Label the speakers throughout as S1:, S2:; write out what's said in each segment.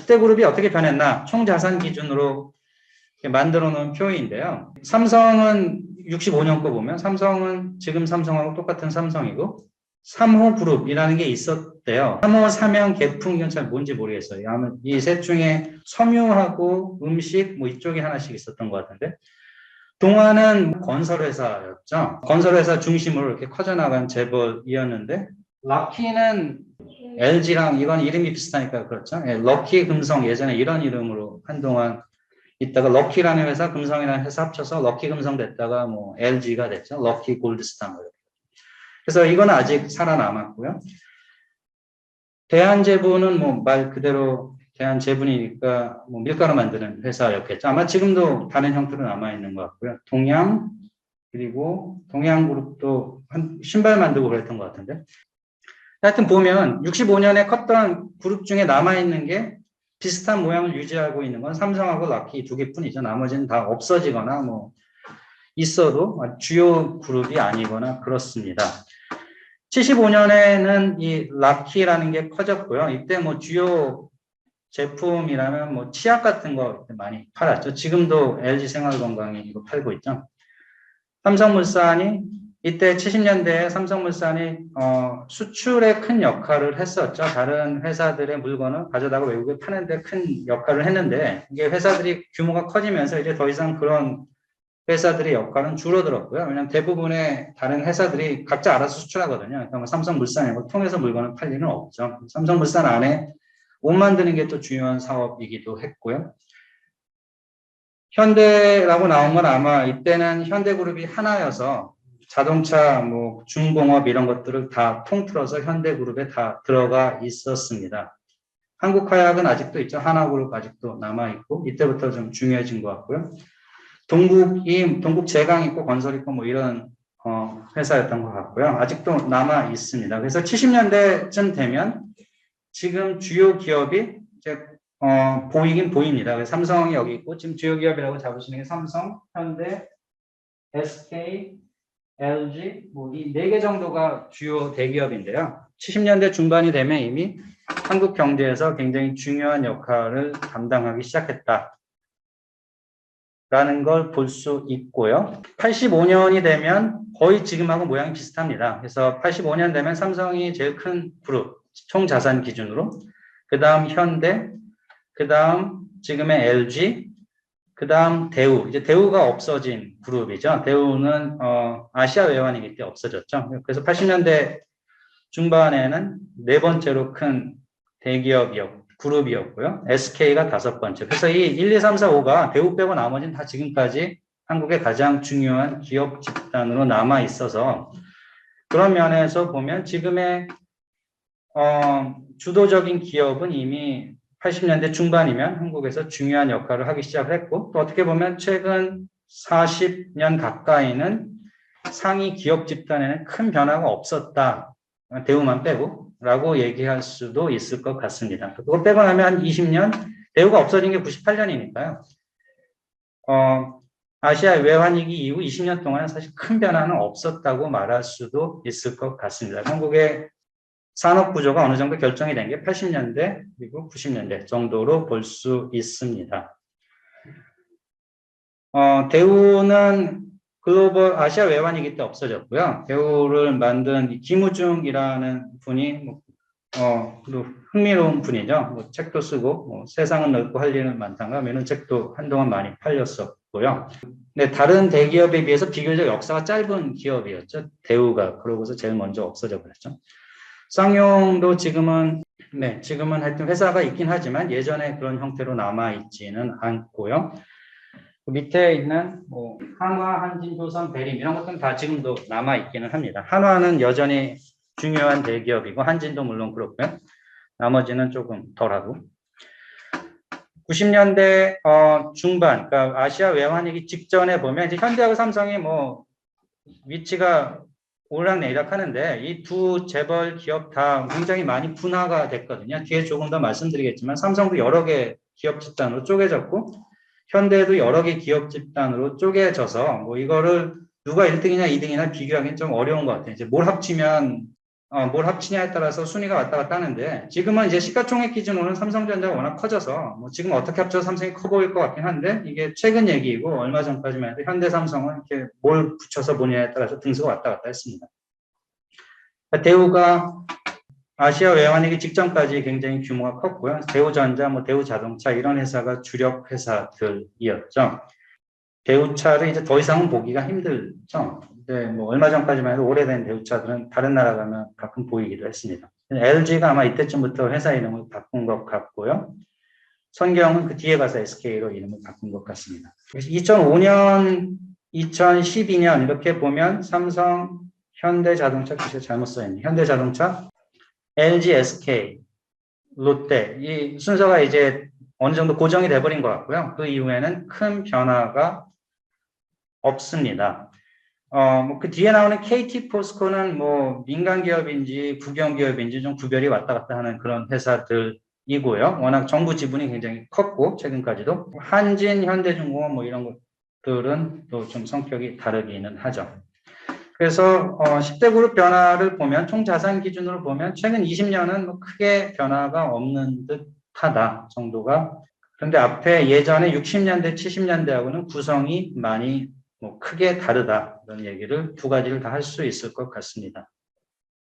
S1: 10대 그룹이 어떻게 변했나? 총 자산 기준으로 만들어 놓은 표인데요. 삼성은 65년 거 보면 삼성은 지금 삼성하고 똑같은 삼성이고 3호 그룹이라는 게 있었대요. 3호 삼양 계풍 이건 잘 뭔지 모르겠어요. 아마 이 셋 중에 섬유하고 음식 뭐 이쪽에 하나씩 있었던 것 같은데 동아는 건설회사였죠. 건설회사 중심으로 이렇게 커져나간 재벌이었는데 락키는 LG랑 이건 이름이 비슷하니까 그렇죠. 예, 럭키 금성 예전에 이런 이름으로 한동안 있다가 럭키라는 회사, 금성이라는 회사 합쳐서 럭키 금성 됐다가 뭐 LG가 됐죠. 럭키 골드스타. 그래서 이건 아직 살아남았고요. 대한제분은 뭐 말 그대로 대한제분이니까 뭐 밀가루 만드는 회사였겠죠. 아마 지금도 다른 형태로 남아있는 것 같고요. 동양, 그리고 동양그룹도 한 신발 만들고 그랬던 것 같은데. 하여튼 보면 65년에 컸던 그룹 중에 남아있는 게 비슷한 모양을 유지하고 있는 건 삼성하고 락키 두 개뿐이죠. 나머지는 다 없어지거나 뭐 있어도 주요 그룹이 아니거나 그렇습니다. 75년에는 이 락키라는 게 커졌고요. 이때 뭐 주요 제품이라면 뭐 치약 같은 거 많이 팔았죠. 지금도 LG 생활건강이 이거 팔고 있죠. 삼성물산이 이때 70년대에 삼성물산이 수출에 큰 역할을 했었죠. 다른 회사들의 물건을 가져다가 외국에 파는데 큰 역할을 했는데 이게 회사들이 규모가 커지면서 이제 더 이상 그런 회사들의 역할은 줄어들었고요. 왜냐하면 대부분의 다른 회사들이 각자 알아서 수출하거든요. 그러니까 뭐 삼성물산이고 통해서 물건을 팔 일은 없죠. 삼성물산 안에 옷 만드는 게 또 중요한 사업이기도 했고요. 현대라고 나온 건 아마 이때는 현대그룹이 하나여서 자동차, 뭐 중공업 이런 것들을 다 통틀어서 현대그룹에 다 들어가 있었습니다. 한국화약은 아직도 있죠. 하나그룹 아직도 남아있고 이때부터 좀 중요해진 것 같고요. 동국제강 있고 건설 있고 뭐 이런 회사였던 것 같고요. 아직도 남아 있습니다. 그래서 70년대쯤 되면 지금 주요 기업이 이제 보이긴 보입니다. 그래서 삼성이 여기 있고 지금 주요 기업이라고 잡으시는 게 삼성, 현대, SK, LG 뭐 이 네 개 정도가 주요 대기업인데요. 70년대 중반이 되면 이미 한국 경제에서 굉장히 중요한 역할을 담당하기 시작했다. 라는 걸 볼 수 있고요. 85년이 되면 거의 지금하고 모양이 비슷합니다. 그래서 85년 되면 삼성이 제일 큰 그룹, 총 자산 기준으로, 그 다음 현대, 그 다음 지금의 LG, 그 다음 대우. 이제 대우가 없어진 그룹이죠. 대우는 아시아 외환위기 때 없어졌죠. 그래서 80년대 중반에는 네 번째로 큰 대기업이었고 그룹이었고요. SK가 다섯 번째. 그래서 이 1, 2, 3, 4, 5가 대우 빼고 나머지는 다 지금까지 한국의 가장 중요한 기업 집단으로 남아 있어서 그런 면에서 보면 지금의 주도적인 기업은 이미 80년대 중반이면 한국에서 중요한 역할을 하기 시작했고 또 어떻게 보면 최근 40년 가까이는 상위 기업 집단에는 큰 변화가 없었다. 대우만 빼고 라고 얘기할 수도 있을 것 같습니다. 그거 빼고 나면 한 20년 대우가 없어진 게 98년이니까요. 아시아 외환위기 이후 20년 동안은 사실 큰 변화는 없었다고 말할 수도 있을 것 같습니다. 한국의 산업 구조가 어느 정도 결정이 된 게 80년대 그리고 90년대 정도로 볼 수 있습니다. 대우는 글로벌 아시아 외환위기 때 없어졌고요. 대우를 만든 김우중이라는 분이 흥미로운 분이죠. 뭐 책도 쓰고 뭐 세상은 넓고 할 일은 많단가 이런 책도 한동안 많이 팔렸었고요. 근데 다른 대기업에 비해서 비교적 역사가 짧은 기업이었죠. 대우가 그러고서 제일 먼저 없어져 버렸죠. 쌍용도 지금은 하여튼 회사가 있긴 하지만 예전에 그런 형태로 남아 있지는 않고요. 그 밑에 있는 뭐 한화, 한진, 조선, 대림 이런 것들은 다 지금도 남아 있기는 합니다. 한화는 여전히 중요한 대기업이고 한진도 물론 그렇고요. 나머지는 조금 덜하고. 90년대 중반, 그러니까 아시아 외환위기 직전에 보면 이제 현대하고 삼성이 뭐 위치가 오락내리락 하는데 이 두 재벌 기업 다 굉장히 많이 분화가 됐거든요. 뒤에 조금 더 말씀드리겠지만 삼성도 여러 개 기업 집단으로 쪼개졌고 현대도 여러 개 기업 집단으로 쪼개져서 뭐 이거를 누가 1등이냐 2등이냐 비교하기는 좀 어려운 것 같아요. 이제 뭘 합치면 뭘 합치냐에 따라서 순위가 왔다 갔다 하는데 지금은 이제 시가총액 기준으로는 삼성전자가 워낙 커져서 뭐 지금 어떻게 합쳐서 삼성이 커 보일 것 같긴 한데 이게 최근 얘기이고 얼마 전까지만 해도 현대 삼성은 이렇게 뭘 붙여서 보냐에 따라서 등수가 왔다 갔다 했습니다. 대우가 아시아 외환위기 직전까지 굉장히 규모가 컸고요. 대우전자, 뭐 대우자동차 이런 회사가 주력 회사들이었죠. 대우차를 이제 더 이상은 보기가 힘들죠. 근데 뭐 얼마 전까지만 해도 오래된 대우차들은 다른 나라 가면 가끔 보이기도 했습니다. LG가 아마 이때쯤부터 회사 이름을 바꾼 것 같고요. 선경은 그 뒤에 가서 SK로 이름을 바꾼 것 같습니다. 2005년, 2012년 이렇게 보면 삼성, 현대자동차, 글쎄 잘못 써있네. 현대자동차, LG, SK, 롯데 이 순서가 이제 어느 정도 고정이 돼버린 것 같고요. 그 이후에는 큰 변화가 없습니다. 뭐 그 뒤에 나오는 KT 포스코는 뭐 민간 기업인지 국영 기업인지 좀 구별이 왔다 갔다 하는 그런 회사들이고요. 워낙 정부 지분이 굉장히 컸고 최근까지도 한진, 현대중공업 뭐 이런 것들은 또 좀 성격이 다르기는 하죠. 그래서 10대 그룹 변화를 보면 총 자산 기준으로 보면 최근 20년은 뭐 크게 변화가 없는 듯하다 정도가. 그런데 앞에 예전에 60년대, 70년대하고는 구성이 많이 뭐 크게 다르다 이런 얘기를 두 가지를 다 할 수 있을 것 같습니다.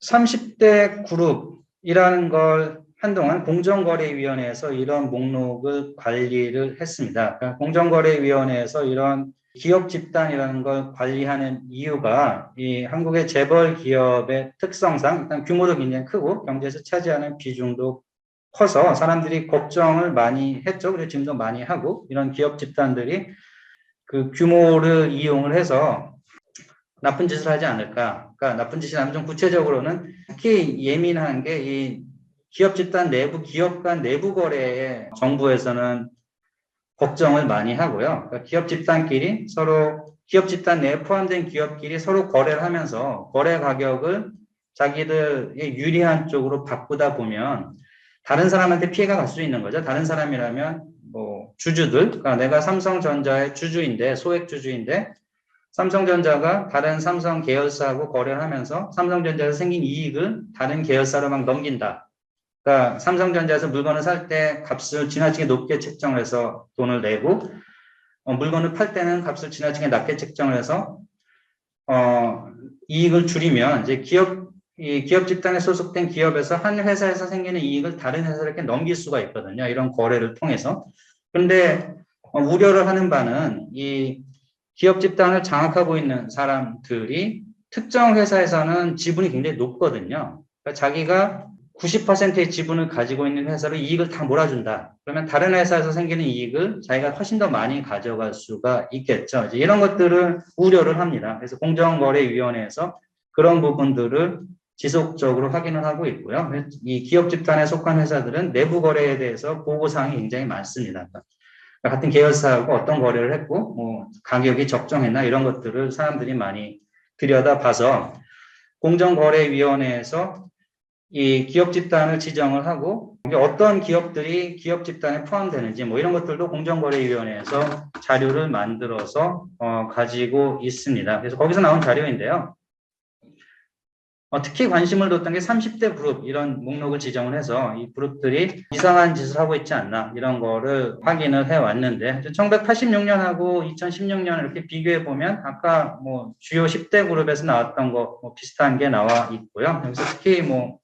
S1: 30대 그룹이라는 걸 한동안 공정거래위원회에서 이런 목록을 관리를 했습니다. 그러니까 공정거래위원회에서 이런 기업 집단이라는 걸 관리하는 이유가 이 한국의 재벌 기업의 특성상 일단 규모도 굉장히 크고 경제에서 차지하는 비중도 커서 사람들이 걱정을 많이 했죠. 그리고 지금도 많이 하고 이런 기업 집단들이 그 규모를 이용을 해서 나쁜 짓을 하지 않을까. 그러니까 나쁜 짓이 하면 좀 구체적으로는 특히 예민한 게 이 기업 집단 내부, 기업 간 내부 거래에 정부에서는 걱정을 많이 하고요. 그러니까 기업 집단끼리 서로 기업 집단 내에 포함된 기업끼리 서로 거래를 하면서 거래 가격을 자기들의 유리한 쪽으로 바꾸다 보면 다른 사람한테 피해가 갈 수 있는 거죠. 다른 사람이라면 뭐 주주들, 그러니까 내가 삼성전자의 주주인데 소액 주주인데 삼성전자가 다른 삼성 계열사하고 거래를 하면서 삼성전자에서 생긴 이익을 다른 계열사로 막 넘긴다. 그러니까 삼성전자에서 물건을 살 때 값을 지나치게 높게 책정을 해서 돈을 내고 물건을 팔 때는 값을 지나치게 낮게 책정을 해서 이익을 줄이면 이제 이 기업 집단에 소속된 기업에서 한 회사에서 생기는 이익을 다른 회사에게 넘길 수가 있거든요. 이런 거래를 통해서. 그런데 우려를 하는 바는 이 기업 집단을 장악하고 있는 사람들이 특정 회사에서는 지분이 굉장히 높거든요. 그러니까 자기가 90%의 지분을 가지고 있는 회사로 이익을 다 몰아준다. 그러면 다른 회사에서 생기는 이익을 자기가 훨씬 더 많이 가져갈 수가 있겠죠. 이제 이런 것들을 우려를 합니다. 그래서 공정거래위원회에서 그런 부분들을 지속적으로 확인을 하고 있고요. 이 기업 집단에 속한 회사들은 내부 거래에 대해서 보고사항이 굉장히 많습니다. 같은 계열사하고 어떤 거래를 했고, 뭐 가격이 적정했나 이런 것들을 사람들이 많이 들여다봐서 공정거래위원회에서 이 기업 집단을 지정을 하고 어떤 기업들이 기업 집단에 포함되는지 뭐 이런 것들도 공정거래위원회에서 자료를 만들어서 가지고 있습니다. 그래서 거기서 나온 자료인데요. 특히 관심을 뒀던 게 30대 그룹 이런 목록을 지정을 해서 이 그룹들이 이상한 짓을 하고 있지 않나 이런 거를 확인을 해왔는데 1986년하고 2016년 이렇게 비교해 보면 아까 뭐 주요 10대 그룹에서 나왔던 거 뭐 비슷한 게 나와 있고요. 여기서 특히 뭐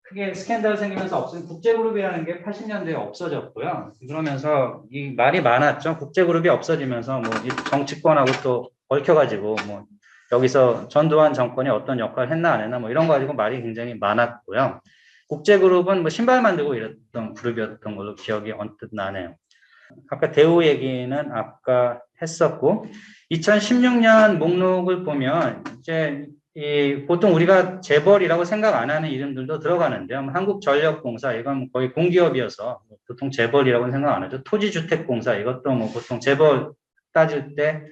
S1: 크게 스캔들 생기면서 없은 국제그룹이라는 게 80년대에 없어졌고요. 그러면서 이 말이 많았죠. 국제그룹이 없어지면서 뭐 정치권하고 또 얽혀가지고 뭐 여기서 전두환 정권이 어떤 역할을 했나 안 했나 뭐 이런 거 가지고 말이 굉장히 많았고요. 국제그룹은 뭐 신발 만들고 이랬던 그룹이었던 걸로 기억이 언뜻 나네요. 아까 대우 얘기는 아까 했었고 2016년 목록을 보면 이제 보통 우리가 재벌이라고 생각 안 하는 이름들도 들어가는데요. 한국전력공사 이건 거의 공기업이어서 보통 재벌이라고 생각 안 하죠. 토지주택공사 이것도 뭐 보통 재벌 따질 때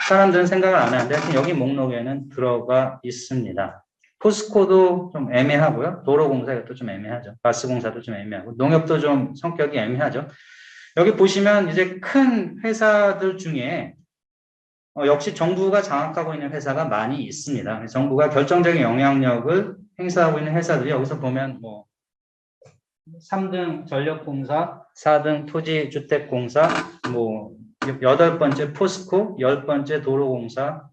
S1: 사람들은 생각을 안 하는데 여기 목록에는 들어가 있습니다. 포스코도 좀 애매하고요. 도로공사 이것도 좀 애매하죠. 가스공사도 좀 애매하고 농협도 좀 성격이 애매하죠. 여기 보시면 이제 큰 회사들 중에 역시 정부가 장악하고 있는 회사가 많이 있습니다. 정부가 결정적인 영향력을 행사하고 있는 회사들이 여기서 보면 뭐 3등 전력공사, 4등 토지주택공사, 뭐 8번째 포스코, 10번째 도로공사,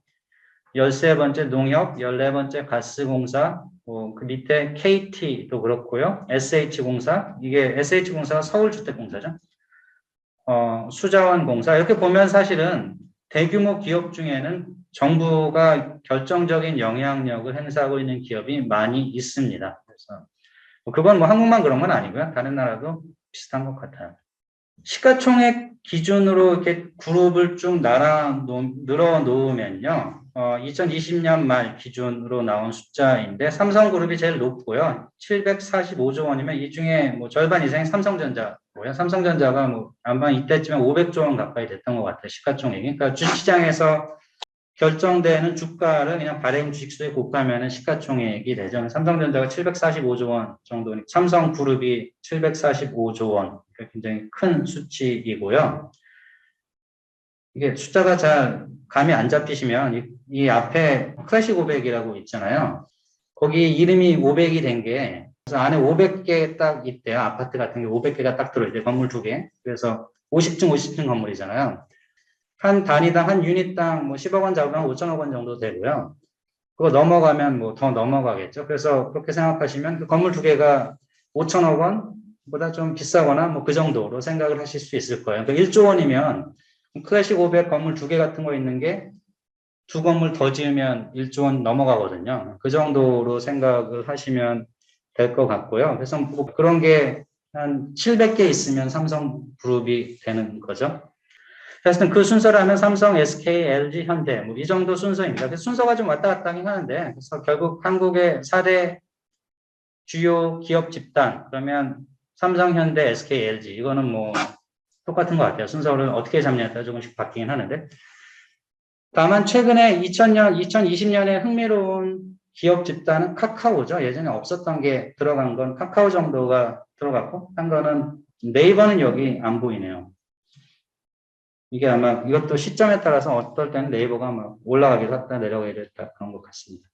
S1: 13번째 농협, 14번째 가스공사, 그 밑에 KT도 그렇고요. SH공사, 이게 SH공사가 서울주택공사죠. 수자원공사, 이렇게 보면 사실은 대규모 기업 중에는 정부가 결정적인 영향력을 행사하고 있는 기업이 많이 있습니다. 그래서 그건 뭐 한국만 그런 건 아니고요. 다른 나라도 비슷한 것 같아요. 시가총액 기준으로 이렇게 그룹을 쭉 늘어 놓으면요. 2020년 말 기준으로 나온 숫자인데 삼성그룹이 제일 높고요. 745조 원이면 이 중에 뭐 절반 이상이 삼성전자고요. 삼성전자가 뭐 아마 이때쯤에 500조 원 가까이 됐던 것 같아요. 시가총액이. 그러니까 주식시장에서 결정되는 주가를 그냥 발행 주식수에 곱하면 시가총액이 되죠. 삼성전자가 745조 원 정도니 삼성그룹이 745조 원. 그러니까 굉장히 큰 수치이고요. 이게 숫자가 잘 감이 안 잡히시면 이 앞에 클래식 500이라고 있잖아요. 거기 이름이 500이 된 게 그래서 안에 500개 딱 있대요. 아파트 같은 게 500개가 딱 들어있대요. 건물 2개. 그래서 50층 건물이잖아요. 한 단위당 한 유닛당 뭐 10억 원 잡으면 5천억 원 정도 되고요. 그거 넘어가면 뭐 더 넘어가겠죠. 그래서 그렇게 생각하시면 그 건물 2개가 5천억 원보다 좀 비싸거나 뭐 그 정도로 생각을 하실 수 있을 거예요. 그러니까 1조 원이면 클래식 500 건물 2개 같은 거 있는 게 2건물 더 지으면 1조 원 넘어가거든요. 그 정도로 생각을 하시면 될 것 같고요. 그래서 뭐 그런 게 한 700개 있으면 삼성그룹이 되는 거죠. 그래서 그 순서라면 삼성, SK, LG, 현대 뭐 이 정도 순서입니다. 그래서 순서가 좀 왔다 갔다 하긴 하는데 그래서 결국 한국의 4대 주요 기업 집단 그러면 삼성, 현대, SK, LG 이거는 뭐 똑같은 것 같아요. 순서를 어떻게 잡냐에 따라 조금씩 바뀌긴 하는데 다만 최근에 2020년에 흥미로운 기업 집단은 카카오죠. 예전에 없었던 게 들어간 건 카카오 정도가 들어갔고 한 거는 네이버는 여기 안 보이네요. 이게 아마 이것도 시점에 따라서 어떨 때는 네이버가 막 올라가기도 했다 내려가기도 했다 그런 것 같습니다.